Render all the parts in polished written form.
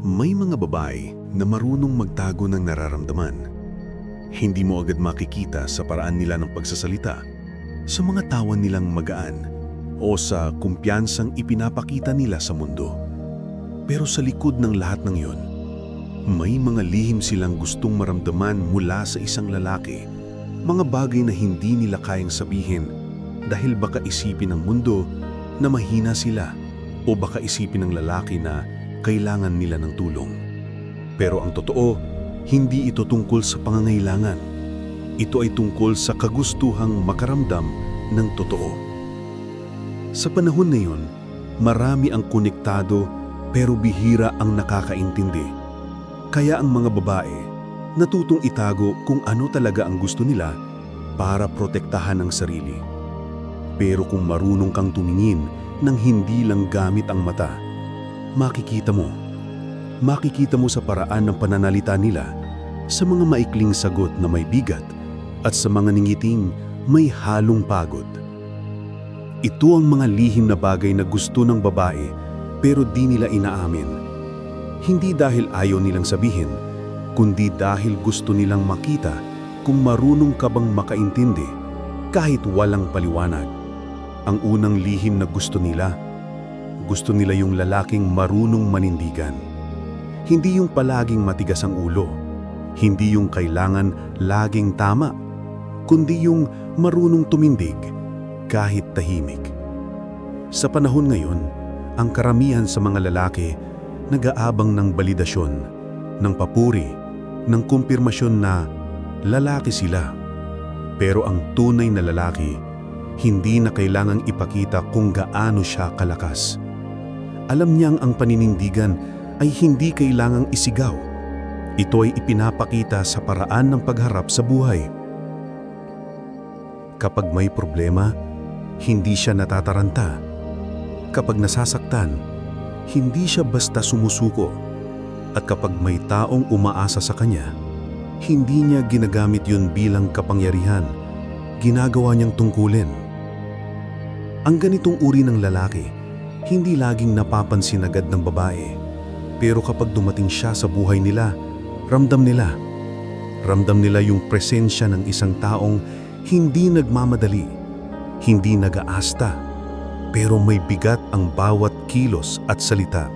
May mga babae na marunong magtago ng nararamdaman. Hindi mo agad makikita sa paraan nila ng pagsasalita, sa mga tawa nilang magaan, o sa kumpiyansang ipinapakita nila sa mundo. Pero sa likod ng lahat ng yon, may mga lihim silang gustong maramdaman mula sa isang lalaki. Mga bagay na hindi nila kayang sabihin dahil baka isipin ng mundo na mahina sila o baka isipin ng lalaki na kailangan nila ng tulong. Pero ang totoo, hindi ito tungkol sa pangangailangan. Ito ay tungkol sa kagustuhang makaramdam ng totoo. Sa panahon na yun, marami ang konektado pero bihira ang nakakaintindi. Kaya ang mga babae natutong itago kung ano talaga ang gusto nila para protektahan ang sarili. Pero kung marunong kang tumingin ng hindi lang gamit ang mata, makikita mo sa paraan ng pananalita nila, sa mga maikling sagot na may bigat at sa mga ningiting may halong pagod. Ito ang mga lihim na bagay na gusto ng babae pero di nila inaamin. Hindi dahil ayaw nilang sabihin, kundi dahil gusto nilang makita kung marunong ka bang makaintindi kahit walang paliwanag. Ang unang lihim na gusto nila yung lalaking marunong manindigan. Hindi yung palaging matigas ang ulo, hindi yung kailangan laging tama, kundi yung marunong tumindig kahit tahimik. Sa panahon ngayon, ang karamihan sa mga lalaki nag-aabang ng balidasyon, ng papuri, ng kumpirmasyon na lalaki sila. Pero ang tunay na lalaki, hindi na kailangang ipakita kung gaano siya kalakas. Alam niyang ang paninindigan ay hindi kailangang isigaw. Ito ay ipinapakita sa paraan ng pagharap sa buhay. Kapag may problema, hindi siya natataranta. Kapag nasasaktan, hindi siya basta sumusuko. At kapag may taong umaasa sa kanya, hindi niya ginagamit yun bilang kapangyarihan. Ginagawa niyang tungkulin. Ang ganitong uri ng lalaki, hindi laging napapansin agad ng babae. Pero kapag dumating siya sa buhay nila, ramdam nila. Ramdam nila yung presensya ng isang taong hindi nagmamadali, hindi nag-aasta, pero may bigat ang bawat kilos at salita.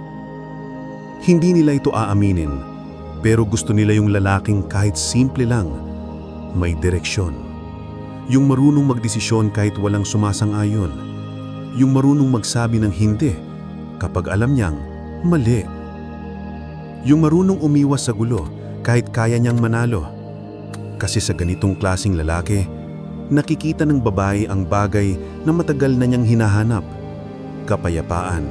Hindi nila ito aaminin, pero gusto nila yung lalaking kahit simple lang, may direksyon. Yung marunong magdesisyon kahit walang sumasang-ayon. Yung marunong magsabi ng hindi kapag alam niyang mali. Yung marunong umiwas sa gulo kahit kaya niyang manalo. Kasi sa ganitong klaseng lalaki, nakikita ng babae ang bagay na matagal na niyang hinahanap: kapayapaan.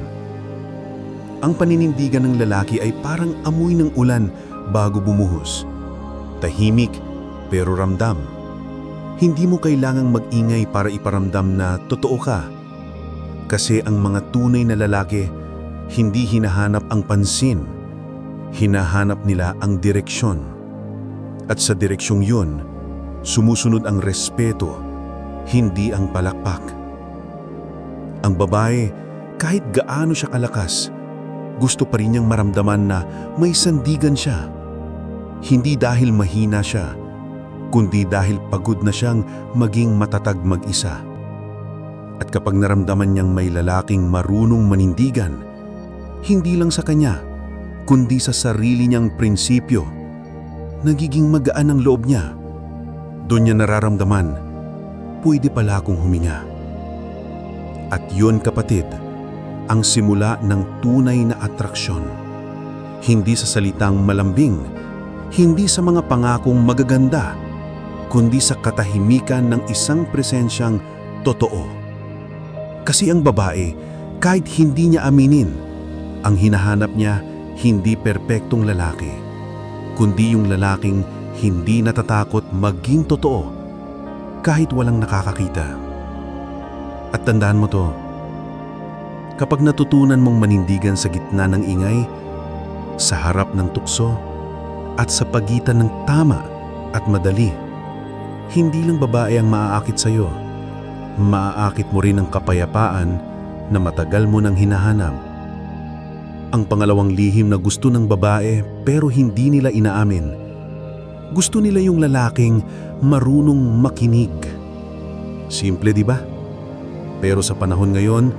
Ang paninindigan ng lalaki ay parang amoy ng ulan bago bumuhos. Tahimik pero ramdam. Hindi mo kailangang mag-ingay para iparamdam na totoo ka. Kasi ang mga tunay na lalaki, hindi hinahanap ang pansin. Hinahanap nila ang direksyon. At sa direksyong yun, sumusunod ang respeto, hindi ang palakpak. Ang babae, kahit gaano siya kalakas, gusto pa rin niyang maramdaman na may sandigan siya. Hindi dahil mahina siya, kundi dahil pagod na siyang maging matatag mag-isa. At kapag naramdaman niyang may lalaking marunong manindigan, hindi lang sa kanya, kundi sa sarili niyang prinsipyo, nagiging magaan ang loob niya. Doon niya nararamdaman, pwede pala akong huminga. At yun, kapatid, ang simula ng tunay na atraksyon. Hindi sa salitang malambing, hindi sa mga pangakong magaganda, kundi sa katahimikan ng isang presensyang totoo. Kasi ang babae, kahit hindi niya aminin, ang hinahanap niya hindi perpektong lalaki, kundi yung lalaking hindi natatakot maging totoo kahit walang nakakakita. At tandaan mo to, kapag natutunan mong manindigan sa gitna ng ingay, sa harap ng tukso, at sa pagitan ng tama at madali, hindi lang babae ang maaakit sa'yo. Maaakit mo rin ang kapayapaan na matagal mo nang hinahanap. Ang pangalawang lihim na gusto ng babae pero hindi nila inaamin. Gusto nila yung lalaking marunong makinig. Simple, di ba? Pero sa panahon ngayon,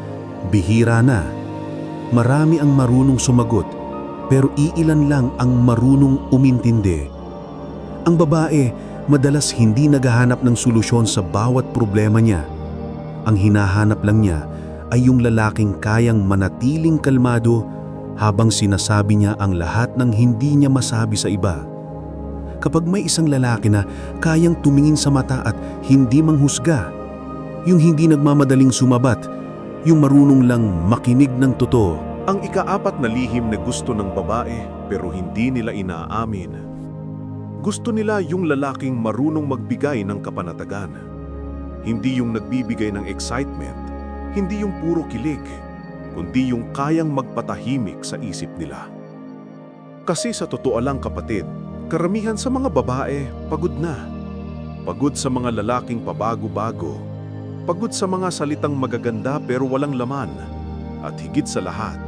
bihira na. Marami ang marunong sumagot, pero iilan lang ang marunong umintindi. Ang babae madalas hindi naghahanap ng solusyon sa bawat problema niya. Ang hinahanap lang niya ay yung lalaking kayang manatiling kalmado habang sinasabi niya ang lahat ng hindi niya masabi sa iba. Kapag may isang lalaki na kayang tumingin sa mata at hindi manghusga, yung hindi nagmamadaling sumabat, yung marunong lang makinig ng totoo. Ang ikaapat na lihim na gusto ng babae pero hindi nila inaamin. Gusto nila yung lalaking marunong magbigay ng kapanatagan. Hindi yung nagbibigay ng excitement, hindi yung puro kilig, kundi yung kayang magpatahimik sa isip nila. Kasi sa totoo lang kapatid, karamihan sa mga babae pagod na. Pagod sa mga lalaking pabago-bago. Pagod sa mga salitang magaganda pero walang laman. At higit sa lahat,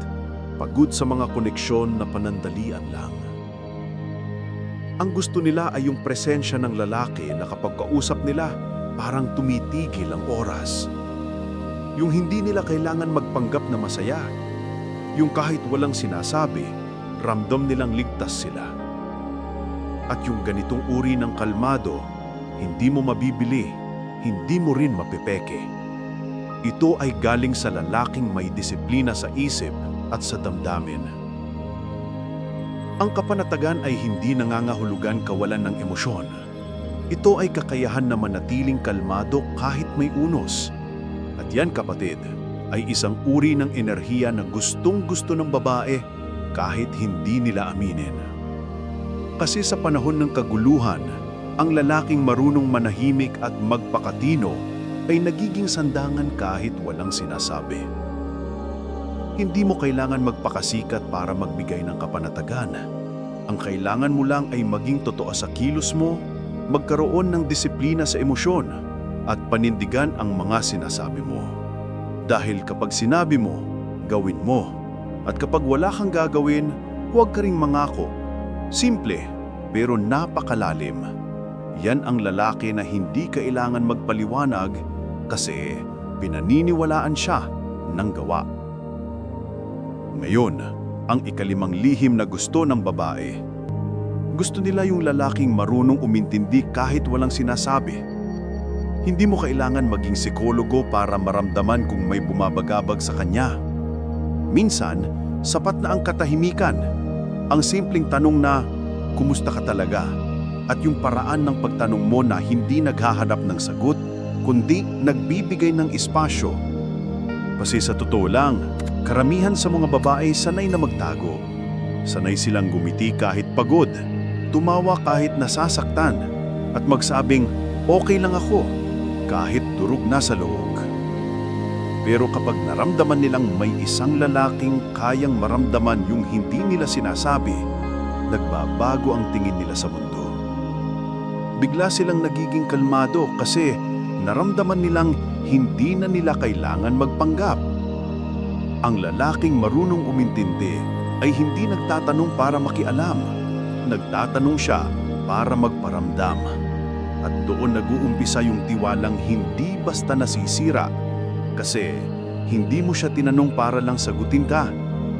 pagod sa mga koneksyon na panandalian lang. Ang gusto nila ay yung presensya ng lalaki na kapag kausap nila, parang tumitigil ang oras. Yung hindi nila kailangan magpanggap na masaya. Yung kahit walang sinasabi, ramdam nilang ligtas sila. At yung ganitong uri ng kalmado, hindi mo mabibili, hindi mo rin mapipeke. Ito ay galing sa lalaking may disiplina sa isip at sa damdamin. Ang kapanatagan ay hindi nangangahulugan kawalan ng emosyon. Ito ay kakayahan na manatiling kalmado kahit may unos. At yan kapatid, ay isang uri ng enerhiya na gustong-gusto ng babae kahit hindi nila aminin. Kasi sa panahon ng kaguluhan, ang lalaking marunong manahimik at magpakatino ay nagiging sandangan kahit walang sinasabi. Hindi mo kailangan magpakasikat para magbigay ng kapanatagan. Ang kailangan mo lang ay maging totoo sa kilos mo, magkaroon ng disiplina sa emosyon, at panindigan ang mga sinasabi mo. Dahil kapag sinabi mo, gawin mo. At kapag wala kang gagawin, huwag ka ring mangako. Simple, pero napakalalim. Yan ang lalaki na hindi kailangan magpaliwanag kasi pinaniniwalaan siya ng gawa. Ngayon, ang ikalimang lihim na gusto ng babae. Gusto nila yung lalaking marunong umintindi kahit walang sinasabi. Hindi mo kailangan maging psikologo para maramdaman kung may bumabagabag sa kanya. Minsan, sapat na ang katahimikan. Ang simpleng tanong na, kumusta ka talaga? At yung paraan ng pagtanong mo na hindi naghahanap ng sagot, kundi nagbibigay ng espasyo. Kasi sa totoo lang, karamihan sa mga babae sanay na magtago. Sanay silang gumiti kahit pagod, tumawa kahit nasasaktan, at magsabing, okay lang ako, kahit durog na sa loob. Pero kapag naramdaman nilang may isang lalaking kayang maramdaman yung hindi nila sinasabi, nagbabago ang tingin nila sa mundo. Bigla silang nagiging kalmado kasi naramdaman nilang hindi na nila kailangan magpanggap. Ang lalaking marunong umintindi ay hindi nagtatanong para makialam. Nagtatanong siya para magparamdam. At doon nag-uumpisa yung tiwalang hindi basta nasisira. Kasi hindi mo siya tinanong para lang sagutin ka.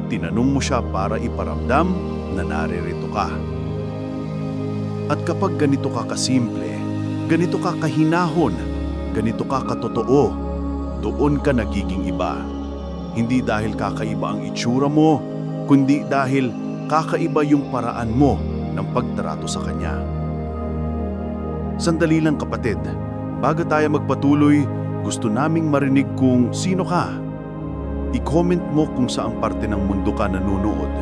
Tinanong mo siya para iparamdam na naririto ka. At kapag ganito ka kasimple, ganito ka kahinahon, ganito ka katotoo, doon ka nagiging iba. Hindi dahil kakaiba ang itsura mo, kundi dahil kakaiba yung paraan mo ng pagtrato sa kanya. Sandali lang kapatid, bago tayo magpatuloy, gusto naming marinig kung sino ka. I-comment mo kung saang parte ng mundo ka nanonood,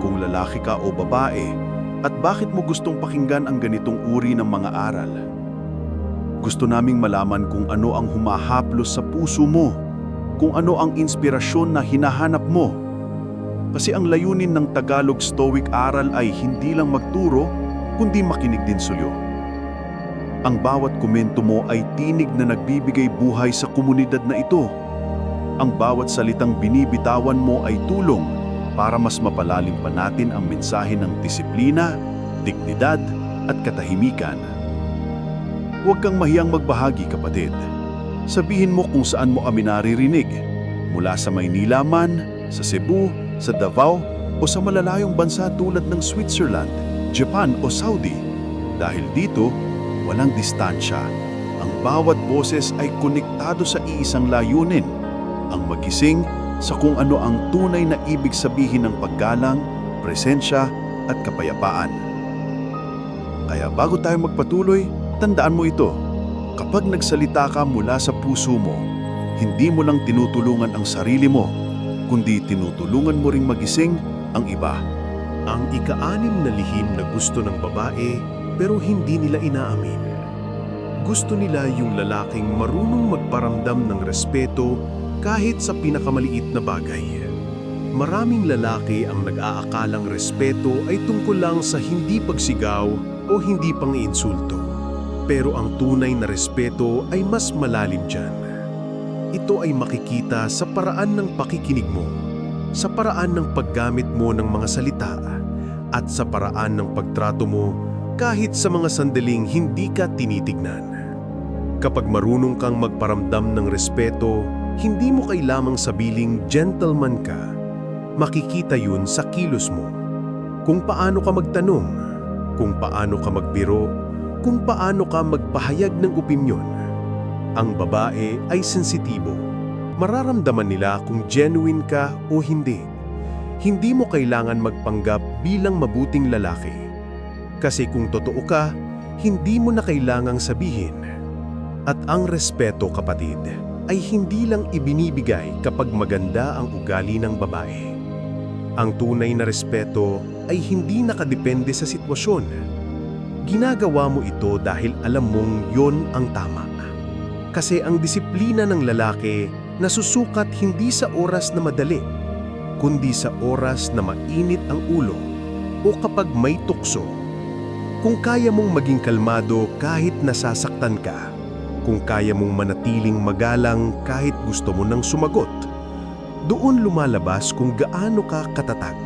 kung lalaki ka o babae, at bakit mo gustong pakinggan ang ganitong uri ng mga aral. Gusto naming malaman kung ano ang humahaplos sa puso mo, kung ano ang inspirasyon na hinahanap mo. Kasi ang layunin ng Tagalog Stoic Aral ay hindi lang magturo, kundi makinig din suyo. Ang bawat komento mo ay tinig na nagbibigay buhay sa komunidad na ito. Ang bawat salitang binibitawan mo ay tulong, para mas mapalalim pa natin ang mensahe ng disiplina, dignidad at katahimikan. Huwag kang mahiyang magbahagi, kapatid. Sabihin mo kung saan mo kami naririnig, mula sa Maynila man, sa Cebu, sa Davao, o sa malalayong bansa tulad ng Switzerland, Japan o Saudi. Dahil dito, walang distansya. Ang bawat boses ay konektado sa iisang layunin, ang magising sa kung ano ang tunay na ibig sabihin ng paggalang, presensya at kapayapaan. Kaya bago tayo magpatuloy, tandaan mo ito. Kapag nagsalita ka mula sa puso mo, hindi mo lang tinutulungan ang sarili mo, kundi tinutulungan mo ring magising ang iba. Ang ika-6 na lihim na gusto ng babae pero hindi nila inaamin. Gusto nila yung lalaking marunong magparamdam ng respeto kahit sa pinakamaliit na bagay. Maraming lalaki ang nag-aakalang respeto ay tungkol lang sa hindi pagsigaw o hindi pang-iinsulto. Pero ang tunay na respeto ay mas malalim dyan. Ito ay makikita sa paraan ng pakikinig mo, sa paraan ng paggamit mo ng mga salita, at sa paraan ng pagtrato mo kahit sa mga sandaling hindi ka tinitignan. Kapag marunong kang magparamdam ng respeto, hindi mo kailamang sabiling gentleman ka. Makikita yun sa kilos mo. Kung paano ka magtanong, kung paano ka magbiro, kung paano ka magpahayag ng opinyon. Ang babae ay sensitibo. Mararamdaman nila kung genuine ka o hindi. Hindi mo kailangan magpanggap bilang mabuting lalaki. Kasi kung totoo ka, hindi mo na kailangang sabihin. At ang respeto, kapatid, ay hindi lang ibinibigay kapag maganda ang ugali ng babae. Ang tunay na respeto ay hindi nakadepende sa sitwasyon. Ginagawa mo ito dahil alam mong yon ang tama. Kasi ang disiplina ng lalaki nasusukat hindi sa oras na madali, kundi sa oras na mainit ang ulo o kapag may tukso. Kung kaya mong maging kalmado kahit nasasaktan ka, kung kaya mong manatiling magalang kahit gusto mo nang sumagot, doon lumalabas kung gaano ka katatag.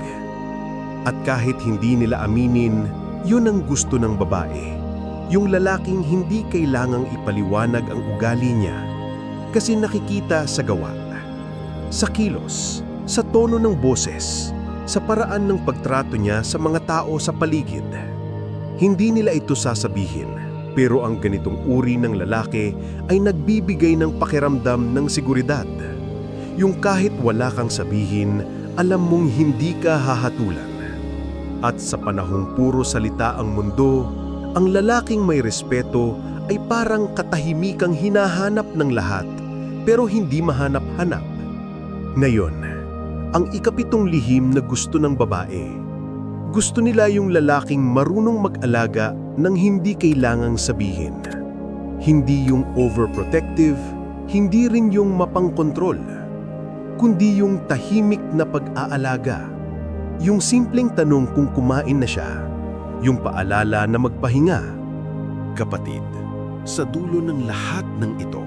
At kahit hindi nila aminin, yun ang gusto ng babae. Yung lalaking hindi kailangang ipaliwanag ang ugali niya kasi nakikita sa gawa, sa kilos, sa tono ng boses, sa paraan ng pagtrato niya sa mga tao sa paligid. Hindi nila ito sasabihin, pero ang ganitong uri ng lalaki ay nagbibigay ng pakiramdam ng seguridad. Yung kahit wala kang sabihin, alam mong hindi ka hahatulan. At sa panahong puro salita ang mundo, ang lalaking may respeto ay parang katahimikang hinahanap ng lahat pero hindi mahanap-hanap. Ngayon, ang ika-7 lihim na gusto ng babae. Gusto nila yung lalaking marunong mag-alaga nang hindi kailangang sabihin. Hindi yung overprotective, hindi rin yung mapangkontrol, kundi yung tahimik na pag-aalaga. Yung simpleng tanong kung kumain na siya, yung paalala na magpahinga. Kapatid, sa dulo ng lahat ng ito,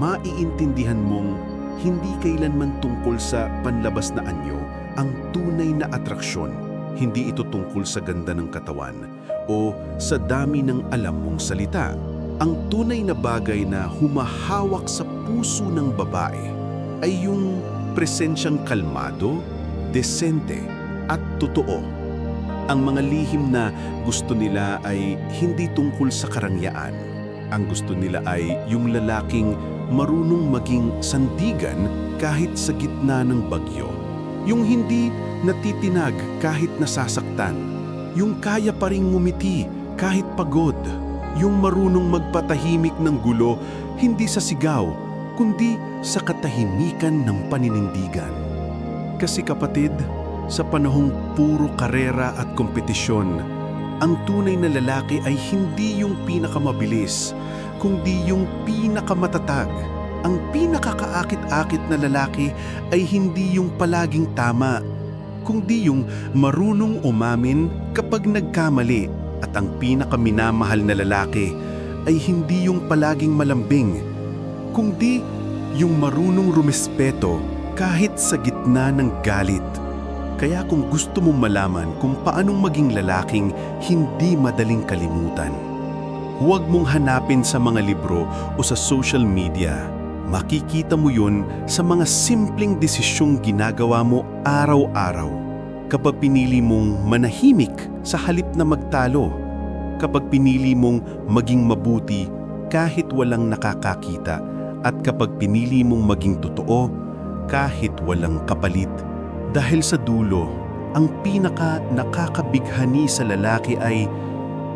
maiintindihan mong hindi kailanman tungkol sa panlabas na anyo ang tunay na atraksyon. Hindi ito tungkol sa ganda ng katawan o sa dami ng alam mong salita. Ang tunay na bagay na humahawak sa puso ng babae ay yung presensyang kalmado, desente, at totoo. Ang mga lihim na gusto nila ay hindi tungkol sa karangyaan. Ang gusto nila ay yung lalaking marunong maging sandigan kahit sa gitna ng bagyo. Yung hindi natitinag kahit nasasaktan. Yung kaya pa ring ngumiti kahit pagod. Yung marunong magpatahimik ng gulo, hindi sa sigaw, kundi sa katahimikan ng paninindigan. Kasi kapatid, sa panahong puro karera at kompetisyon, ang tunay na lalaki ay hindi yung pinakamabilis, kundi yung pinakamatatag. Ang pinakakaakit-akit na lalaki ay hindi yung palaging tama, kundi yung marunong umamin kapag nagkamali. At ang pinakaminamahal na lalaki ay hindi yung palaging malambing, kundi yung marunong rumespeto kahit sa gitna ng galit. Kaya kung gusto mong malaman kung paanong maging lalaking hindi madaling kalimutan, huwag mong hanapin sa mga libro o sa social media. Makikita mo yun sa mga simpleng desisyong ginagawa mo araw-araw. Kapag pinili mong manahimik sa halip na magtalo, kapag pinili mong maging mabuti kahit walang nakakakita, at kapag pinili mong maging totoo kahit walang kapalit. Dahil sa dulo, ang pinaka nakakabighani sa lalaki ay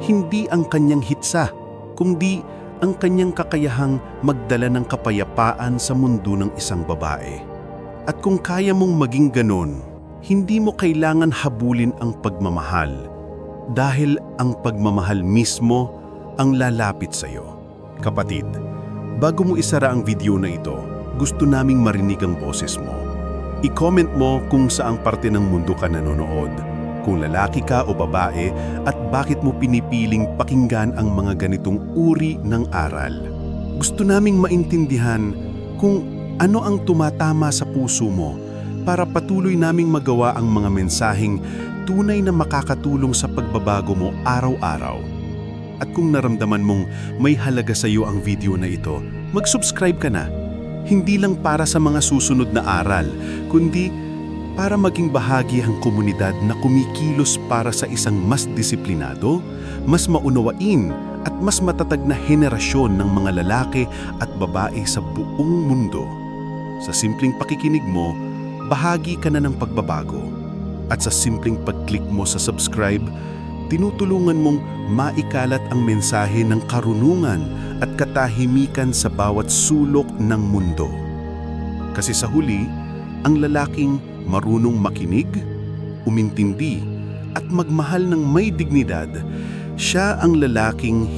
hindi ang kanyang hitsa, kundi ang kanyang kakayahang magdala ng kapayapaan sa mundo ng isang babae. At kung kaya mong maging ganon, hindi mo kailangan habulin ang pagmamahal, dahil ang pagmamahal mismo ang lalapit sa iyo. Kapatid, bago mo isara ang video na ito, gusto naming marinig ang boses mo. I-comment mo kung saang parte ng mundo ka nanonood, kung lalaki ka o babae, at bakit mo pinipiling pakinggan ang mga ganitong uri ng aral. Gusto naming maintindihan kung ano ang tumatama sa puso mo para patuloy naming magawa ang mga mensaheng tunay na makakatulong sa pagbabago mo araw-araw. At kung naramdaman mong may halaga sa iyo ang video na ito, mag-subscribe ka na. Hindi lang para sa mga susunod na aral, kundi para maging bahagi ang komunidad na kumikilos para sa isang mas disiplinado, mas maunawain at mas matatag na henerasyon ng mga lalaki at babae sa buong mundo. Sa simpleng pakikinig mo, bahagi ka na ng pagbabago. At sa simpleng pag-click mo sa subscribe, tinutulungan mong maikalat ang mensahe ng karunungan at katahimikan sa bawat sulok ng mundo. Kasi sa huli, ang lalaking marunong makinig, umintindi, at magmahal ng may dignidad, siya ang lalaking